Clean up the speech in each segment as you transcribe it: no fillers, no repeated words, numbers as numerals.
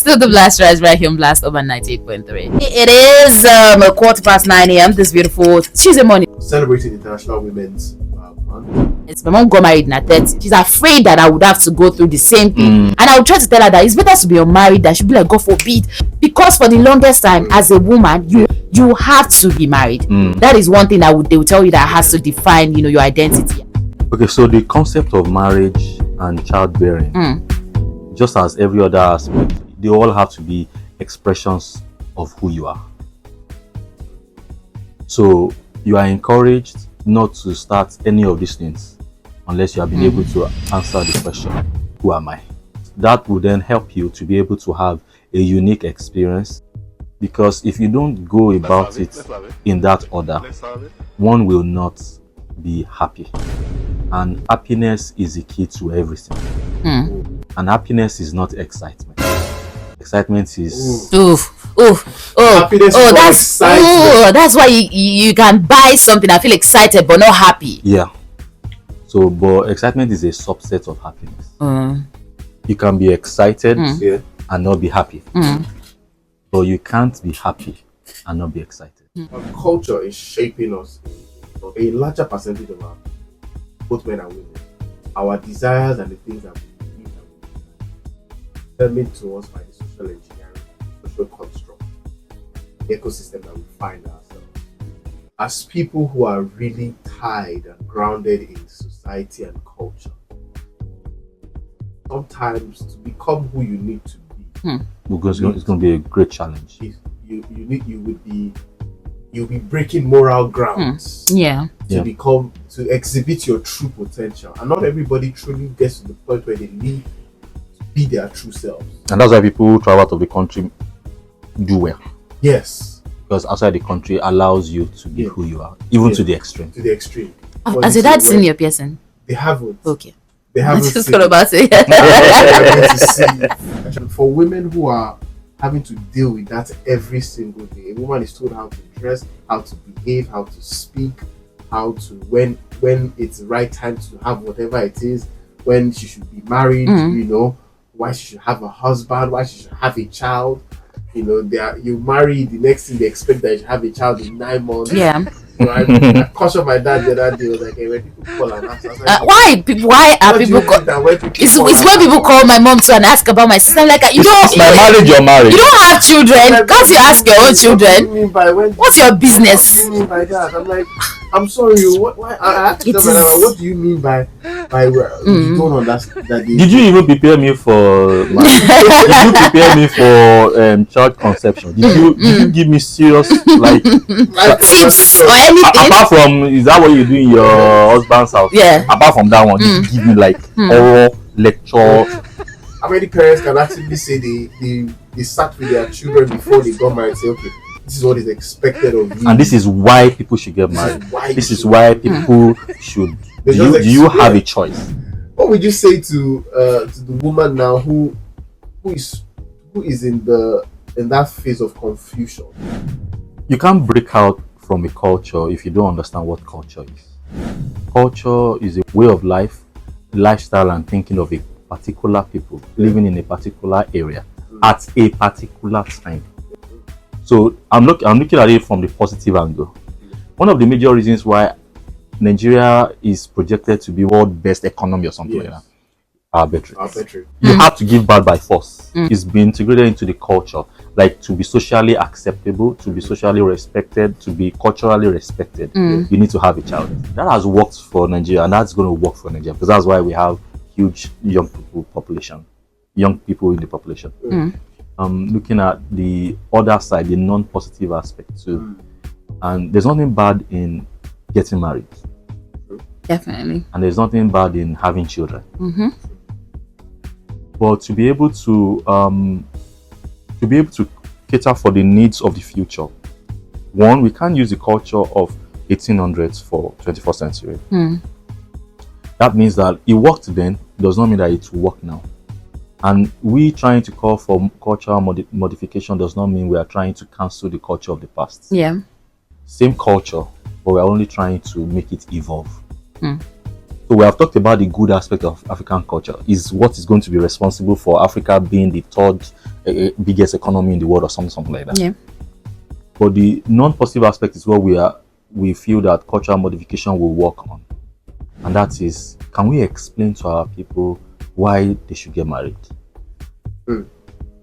Still the Blast Rise right here on Blast over 98.3. It is a 9:15 a.m. this beautiful Tuesday morning. Celebrating International Women's Month. It's my mom got married at 30. She's afraid that I would have to go through the same thing. And I would try to tell her that it's better to be unmarried than she'd be like, God forbid. Because for the longest time, as a woman, you have to be married. That is one thing they will tell you that has to define, your identity. Okay, so the concept of marriage and childbearing, just as every other aspect, they all have to be expressions of who you are. So you are encouraged not to start any of these things unless you have been able to answer the question, who am I? That will then help you to be able to have a unique experience, because if you don't go about it in that order, one will not be happy. And happiness is the key to everything. And happiness is not excitement. Excitement is that's why you can buy something and feel excited but not happy. Yeah. So, but excitement is a subset of happiness. You can be excited and not be happy, but you can't be happy and not be excited. Our culture is shaping us. A larger percentage of both men and women, our desires and the things that we need determined to us by the social engineering, social construct, the ecosystem that we find ourselves. As people who are really tied and grounded in society and culture, sometimes to become who you need to be, because it's going to be a great challenge. You'll be breaking moral grounds to exhibit your true potential, and not everybody truly gets to the point where they need to be their true selves. And that's why people who travel out of the country do well. Yes, because outside the country allows you to be who you are, even to the extreme. To the extreme. As your dad seen your person? They haven't. Okay. They haven't. I just thought about it. For women who are having to deal with that every single day, a woman is told how to dress, how to behave, how to speak, how to when it's the right time to have whatever it is, when she should be married, why she should have a husband, why she should have a child. You marry, the next thing they expect that you should have a child in 9 months. Yeah. I cautioned my dad the other day. Was like, hey, when people call and ask, why are people call? It's when people call my mom to and ask about my sister. I'm like, it's my marriage, your marriage. You don't have children. Can't you ask your own children? What's your business? What do you mean by that? I'm like, I'm sorry. Why? I asked them, what do you mean by you don't understand that? Did you even prepare me for? Did you prepare me for child conception? Did you give me serious tips or anything? Apart from, is that what you do in your husband's house? Yeah. Apart from that one, did you give me oral lecture? How many parents can actually say they sat with their children before they got married and say, okay, this is what is expected of you, and this is why people should get married. This is why people should. Do you have a choice? What would you say to the woman now who is in that phase of confusion? You can't break out from a culture if you don't understand what culture is. Culture is a way of life, lifestyle, and thinking of a particular people living in a particular area at a particular time. So I'm looking at it from the positive angle. One of the major reasons why Nigeria is projected to be world best economy or something like that, our battery. You have to give birth by force. It's been integrated into the culture, like to be socially acceptable, to be socially respected, to be culturally respected. You need to have a child. That has worked for Nigeria, and that's going to work for Nigeria, because that's why we have huge young people in the population. Looking at the other side, the non-positive aspect too, and there's nothing bad in getting married. Definitely. And there's nothing bad in having children. But to be able to cater for the needs of the future, one, we can't use the culture of 1800s for 21st century. That means that it worked then, does not mean that it will work now. And we trying to call for cultural modification does not mean we are trying to cancel the culture of the past. Yeah. Same culture, but we're only trying to make it evolve. So we have talked about the good aspect of African culture, is what is going to be responsible for Africa being the third biggest economy in the world or something like that. Yeah. But the non-positive aspect is what we feel that cultural modification will work on. And that is, can we explain to our people why they should get married?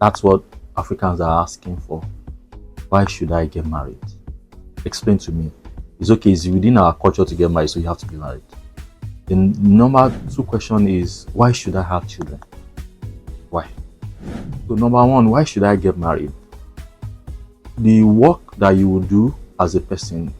That's what Africans are asking for. Why should I get married? Explain to me. It's okay, it's within our culture to get married, so you have to be married. The number two question is, why should I have children? Why? So number one, why should I get married? The work that you will do as a person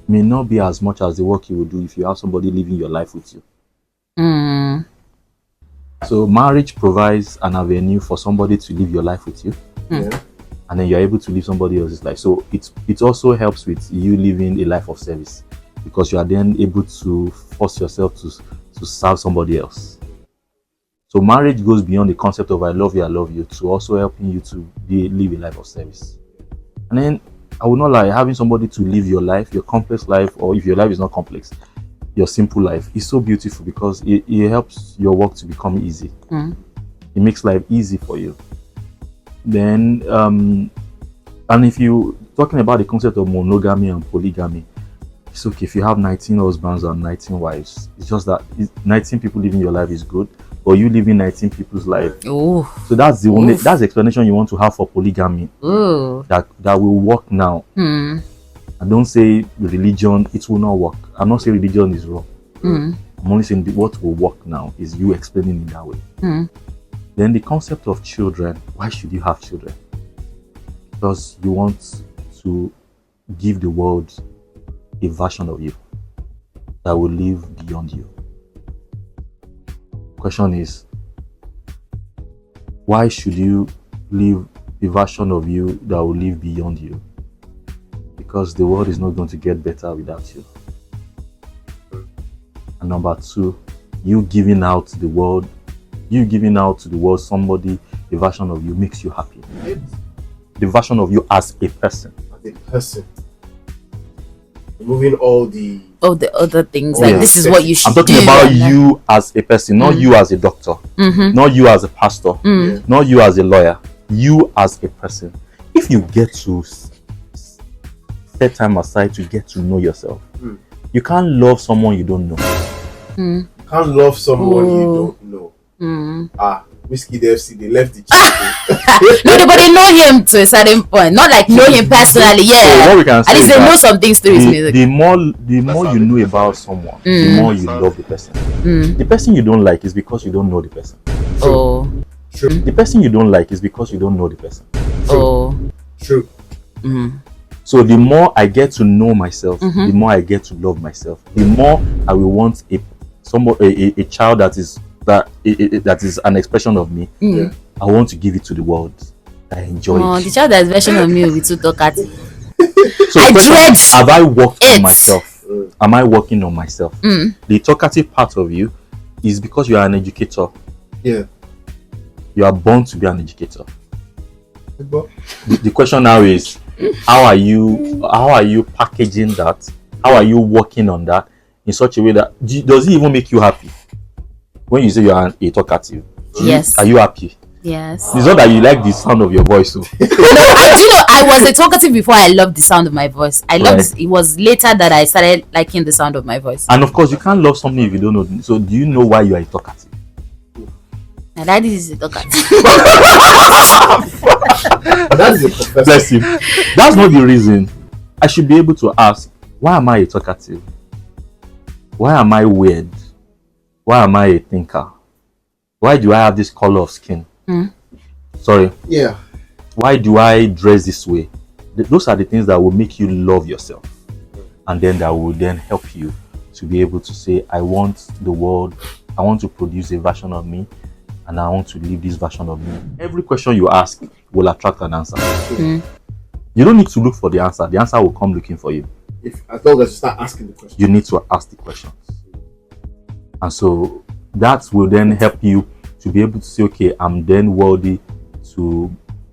may not be as much as the work you will do if you have somebody living your life with you. So marriage provides an avenue for somebody to live your life with you. Yeah. And then you're able to live somebody else's life. So it also helps with you living a life of service, because you are then able to force yourself to serve somebody else. So marriage goes beyond the concept of I love you to also helping you to live a life of service. And then I would not lie, having somebody to live your life, your complex life, or if your life is not complex, your simple life is so beautiful, because it helps your work to become easy. It makes life easy for you. Then and if you talking about the concept of monogamy and polygamy, it's okay if you have 19 husbands and 19 wives. It's just that 19 people living your life is good, but you living 19 people's life. Oh. So that's the explanation you want to have for polygamy. That will work now. And don't say religion, it will not work. I'm not saying religion is wrong. I'm only saying what will work now is you explaining it that way. Then the concept of children, why should you have children? Because you want to give the world a version of you that will live beyond you. Question is, why should you live a version of you that will live beyond you? Because the world is not going to get better without you. And number two, you giving out to the world somebody, a version of you makes you happy. The version of you as a person. As a person. Removing all the other things, like this is what you should I'm talking do. about you as a person, not you as a doctor, not you as a pastor, not you as a lawyer, you as a person. If you get to set time aside to get to know yourself, you can't love someone you don't know. You can't love someone you don't know. Whiskey DFC, they left the chief. No, but they know him to a certain point. Not like know him personally, yeah. So what we can say at least they know some things through his music. The more you know about someone, the more you love the person. The person you don't like is because you don't know the person. Oh. True. The person you don't like is because you don't know the person. Oh. True. So the more I get to know myself, the more I get to love myself. The more I will want a child that is an expression of me. I want to give it to the world. I enjoy it. The child that is version of me will be too talkative. So I dread have I worked it. on myself? Am I working on myself? The talkative part of you is because you are an educator. Yeah. You are born to be an educator. The question now is, how are you packaging that? How are you working on that in such a way that does it even make you happy? When you say you are a talkative, yes, are you happy? Yes. It's not that you like the sound of your voice. So. No, I was a talkative before I loved the sound of my voice. It was later that I started liking the sound of my voice. And of course, you can't love something if you don't know. So, do you know why you are a talkative? My daddy is a talkative. That is a professor. Bless him. That's not the reason. I should be able to ask, why am I a talkative? Why am I weird? Why am I a thinker? Why do I have this color of skin? Sorry. Yeah. Why do I dress this way? Those are the things that will make you love yourself. And then that will then help you to be able to say, I want the world, I want to produce a version of me, and I want to live this version of me. Every question you ask will attract an answer. You don't need to look for the answer. The answer will come looking for you. As long as you start asking the question. You need to ask the questions. And so that will then help you to be able to say, okay, I'm then worthy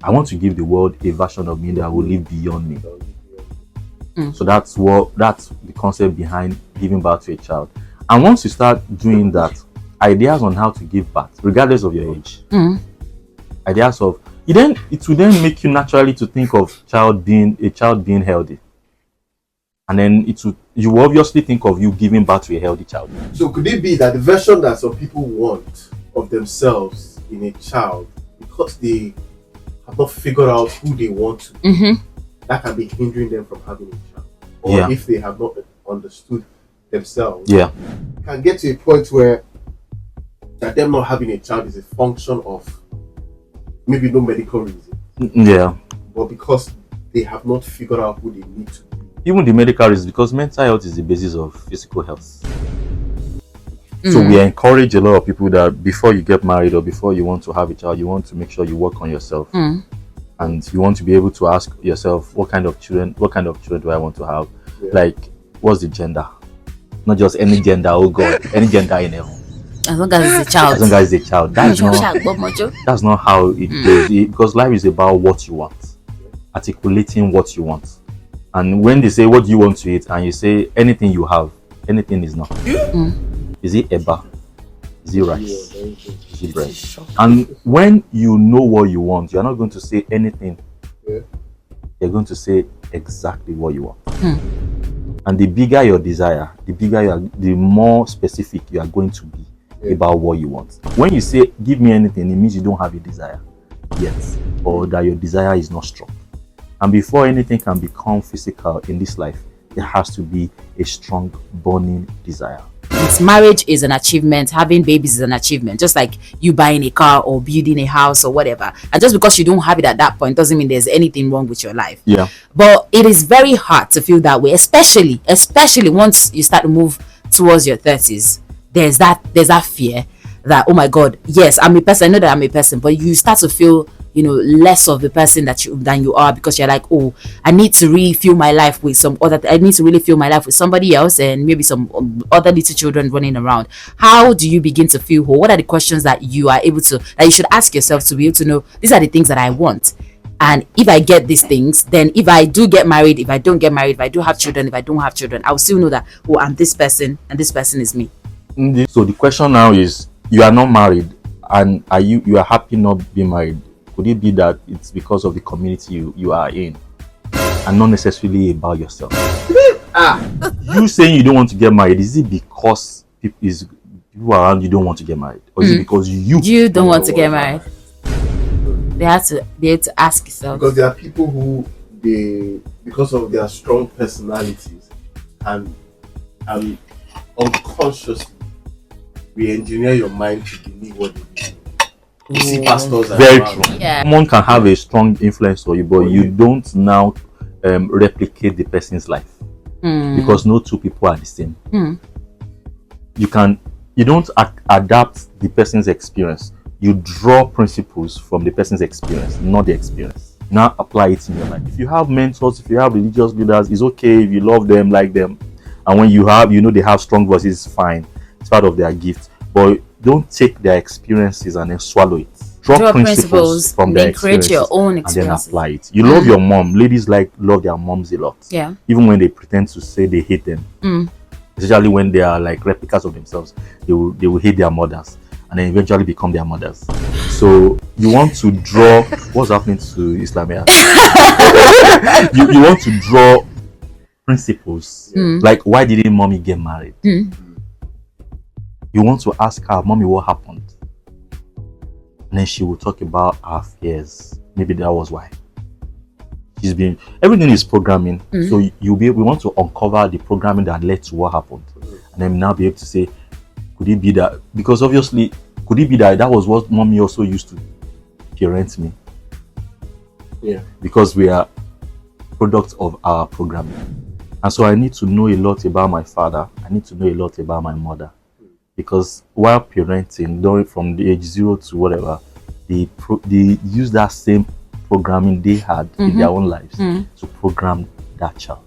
I want to give the world a version of me that will live beyond me. So that's the concept behind giving birth to a child. And once you start doing that, ideas on how to give birth, regardless of your age, ideas of it will then make you naturally to think of a child being healthy. And then you will obviously think of you giving birth to a healthy child. So could it be that the version that some people want of themselves in a child, because they have not figured out who they want to, that can be hindering them from having a child? Or if they have not understood themselves, can get to a point where that them not having a child is a function of maybe no medical reason, but because they have not figured out who they need to be. Even the medical reasons, because mental health is the basis of physical health. So we encourage a lot of people that before you get married or before you want to have a child, you want to make sure you work on yourself. And you want to be able to ask yourself, what kind of children do I want to have? Like, what's the gender? Not just any gender, oh God, any gender in heaven. As long as it's a child. As long as it's a child. That's not how it goes. Because life is about what you want. Articulating what you want. And when they say, what do you want to eat? And you say, anything you have. Anything is not. Is it eba? Is it rice? Is it bread? And when you know what you want, you're not going to say anything. You're going to say exactly what you want. And the bigger your desire, the more specific you are going to be about what you want. When you say, give me anything, it means you don't have a desire yet, or that your desire is not strong. And before anything can become physical in this life, there has to be a strong burning desire. Marriage is an achievement. Having babies is an achievement. Just like you buying a car or building a house or whatever. And just because you don't have it at that point doesn't mean there's anything wrong with your life. But it is very hard to feel that way, especially once you start to move towards your 30s. There's that fear that, oh my God, yes, I'm a person. I know that I'm a person, but you start to feel, less of the person than you are, because you're like, oh, I need to really fill my life with somebody else, and maybe some other little children running around. How do you begin to feel whole? What are the questions that you should ask yourself to be able to know, these are the things that I want? And if I get these things, then if I do get married, if I don't get married, if I do have children, if I don't have children, I'll still know that, oh, I'm this person and this person is me. So the question now is, you are not married, and you are happy not being married. Could it be that it's because of the community you are in, and not necessarily about yourself? You saying you don't want to get married, is it because people around you don't want to get married, or is it because you don't want to get married? They have to be able to ask yourself. Because there are people who because of their strong personalities and unconsciously re-engineer your mind to believe what they believe. You see pastors very around. true. Someone can have a strong influence on you, but you don't now replicate the person's life, because no two people are the same. You don't adapt the person's experience. You draw principles from the person's experience, not the experience. Now apply it in your life. If you have mentors, if you have religious leaders, it's okay if you love them, like them, and when they have strong voices, it's fine. It's part of their gift. But don't take their experiences and then swallow it. Draw principles from their experiences, create your own experiences, and then apply it. You love your mom. Ladies love their moms a lot. Yeah. Even when they pretend to say they hate them. Especially when they are like replicas of themselves, they will hate their mothers and then eventually become their mothers. So you want to draw what's happening to Islamia. you want to draw principles. Like, why didn't mommy get married? You want to ask her, mommy, what happened? And then she will talk about her fears. Maybe that was why. Everything is programming. So we want to uncover the programming that led to what happened. And then now be able to say, could it be that? Because obviously, could it be that was what mommy also used to parent me? Yeah. Because we are products of our programming. And so I need to know a lot about my father. I need to know a lot about my mother. Because while parenting, from the age 0 to whatever, they use that same programming they had in their own lives to program that child,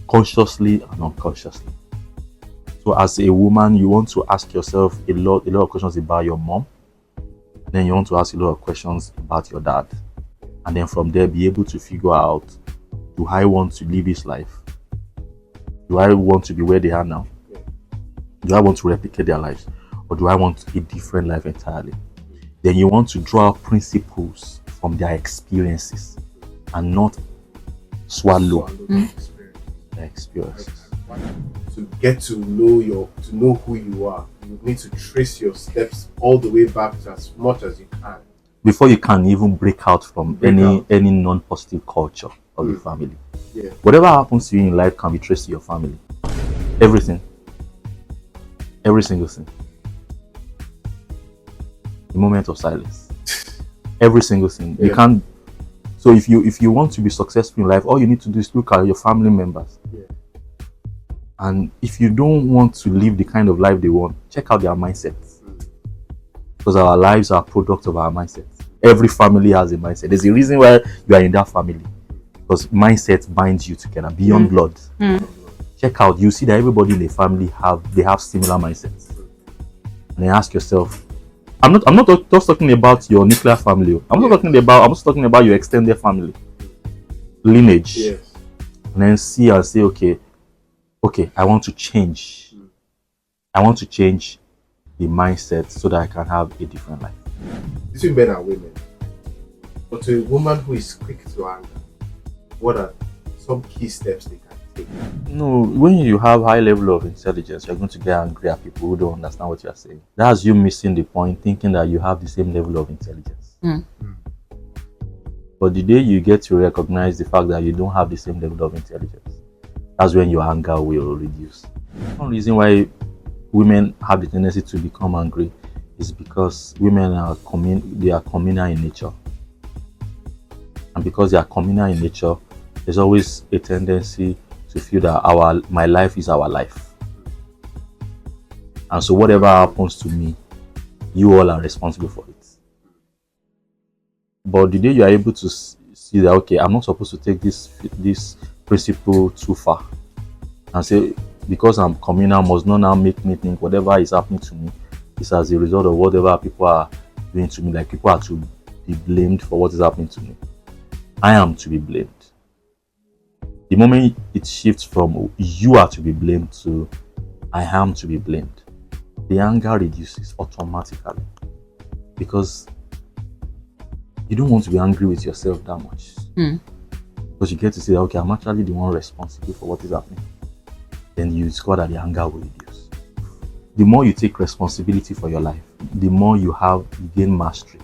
consciously and unconsciously. So as a woman, you want to ask yourself a lot of questions about your mom, and then you want to ask a lot of questions about your dad, and then from there be able to figure out, do I want to live this life Do I want to be where they are now? Yeah. Do I want to replicate their lives? Or do I want a different life entirely? Then you want to draw out principles from their experiences and not swallow the experience. their experiences. To get to know who you are, you need to trace your steps all the way back to as much as you can Before you can even break out from any non-positive culture of the family. Yeah. Whatever happens to you in life can be traced to your family. Everything. Every single thing. The moment of silence. Every single thing. Yeah. You can't. So if you want to be successful in life, all you need to do is look at your family members. Yeah. And if you don't want to live the kind of life they want, check out their mindsets. Because our lives are products of our mindsets. Every family has a mindset. There's a reason why you are in that family. Because mindset binds you together beyond blood. Check out, you see that everybody in the family have similar mindsets. And then ask yourself, I'm not just talking about your nuclear family. I'm also talking about your extended family. Lineage. Yes. And then see and say, okay, I want to change. I want to change the mindset so that I can have a different life. Between men and women, but to a woman who is quick to anger, what are some key steps they can take? No, when you have high level of intelligence, you're going to get angry at people who don't understand what you're saying. That's you missing the point, thinking that you have the same level of intelligence. But the day you get to recognize the fact that you don't have the same level of intelligence, that's when your anger will reduce. One reason why women have the tendency to become angry is because women are communal in nature. And because they are communal in nature, there's always a tendency to feel that my life is our life. And so whatever happens to me, you all are responsible for it. But the day you are able to see that, okay, I'm not supposed to take this principle too far and say, because I'm communal, must not now make me think whatever is happening to me is as a result of whatever people are doing to me. Like, people are to be blamed for what is happening to me. I am to be blamed. The moment it shifts from you are to be blamed to I am to be blamed, the anger reduces automatically, because you don't want to be angry with yourself that much. Because you get to say, okay, I'm actually the one responsible for what is happening. Then you discover that the anger will reduce. The more you take responsibility for your life, the more you gain mastery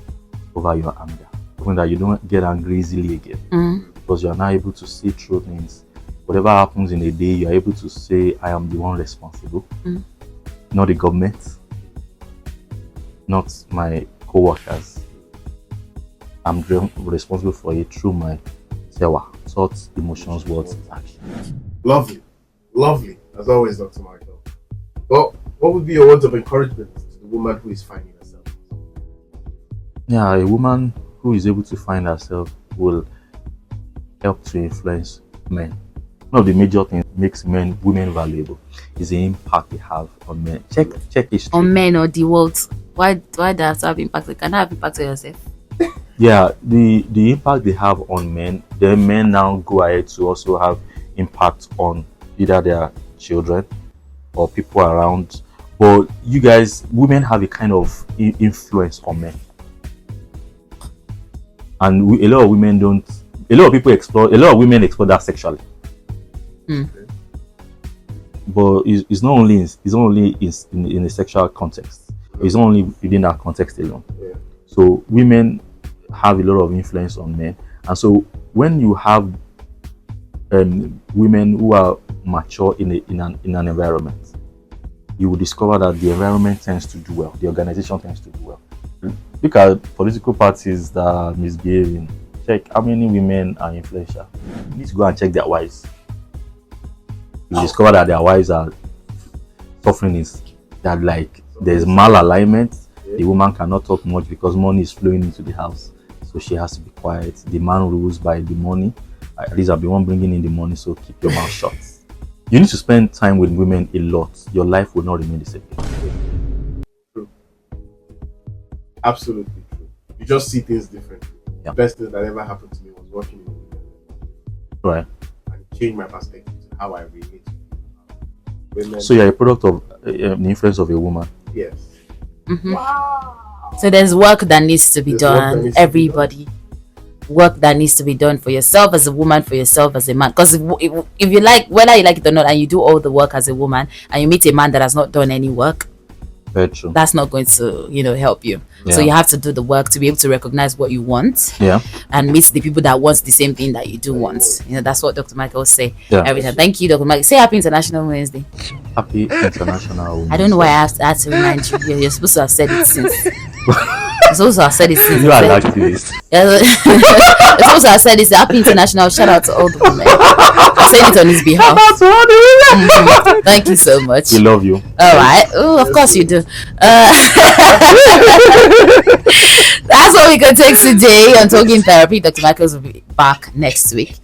over your anger. Even that you don't get angry easily again. Because you are now able to see through things. Whatever happens in a day, you are able to say, I am the one responsible. Not the government, not my co-workers. I'm responsible for it through my thoughts, emotions, words, actions. Lovely, as always, Dr. Michael. Well, what would be your words of encouragement to the woman who is finding herself? Yeah, a woman who is able to find herself will help to influence men. One of the major things makes women valuable is the impact they have on men. Check history. On men or the world. Why does that have impact? Can I have impact on yourself? Yeah, the impact they have on men, then men now go ahead to also have impact on either their children or people around. But you guys, women have a kind of influence on men. And a lot of women explore that sexually. But it's not only in a sexual context. It's not only within that context alone. So women have a lot of influence on men, and so when you have women who are mature in an environment, you will discover that the environment tends to do well, the organization tends to do well. Look at political parties that are misbehaving. Check how many women are influential. You need to go and check their wives. You discover that their wives are suffering is that, like, there's malalignment. The woman cannot talk much because money is flowing into the house, so she has to be quiet. The man rules by the money. At least I'll be one bringing in the money, so keep your mouth shut. You need to spend time with women a lot. Your life will not remain the same. True. Absolutely true. You just see things differently. Yeah. The best thing that ever happened to me was working in a women's Right. and changed my perspective to how I relate to people. women. So you're a product of the influence of a woman. Yes. So there's work that needs to be There's work that done. needs to be Everybody. Work that needs to be done for yourself as a woman, for yourself as a man. Because if you like, whether you like it or not, and you do all the work as a woman, and you meet a man that has not done any work, Very true. that's not going to, help you. So Yeah. you have to do the work to be able to recognize what you want Yeah. and meet the people that want the same thing that you do want. That's what Dr. Michael say Yeah. every time. Thank you, Dr. Michael. Say Happy International Wednesday. Happy International Women's I don't know why Day. I had to remind you. You're supposed to have said it since. You're supposed to have said it since. You are an activist. You're supposed to have said it's Happy International. Shout out to all the women. I'm saying it on his behalf. Thank you so much. We love you. All right. Oh, of course you do. That's all we can take today on Talking Therapy. Dr. Michaels will be back next week.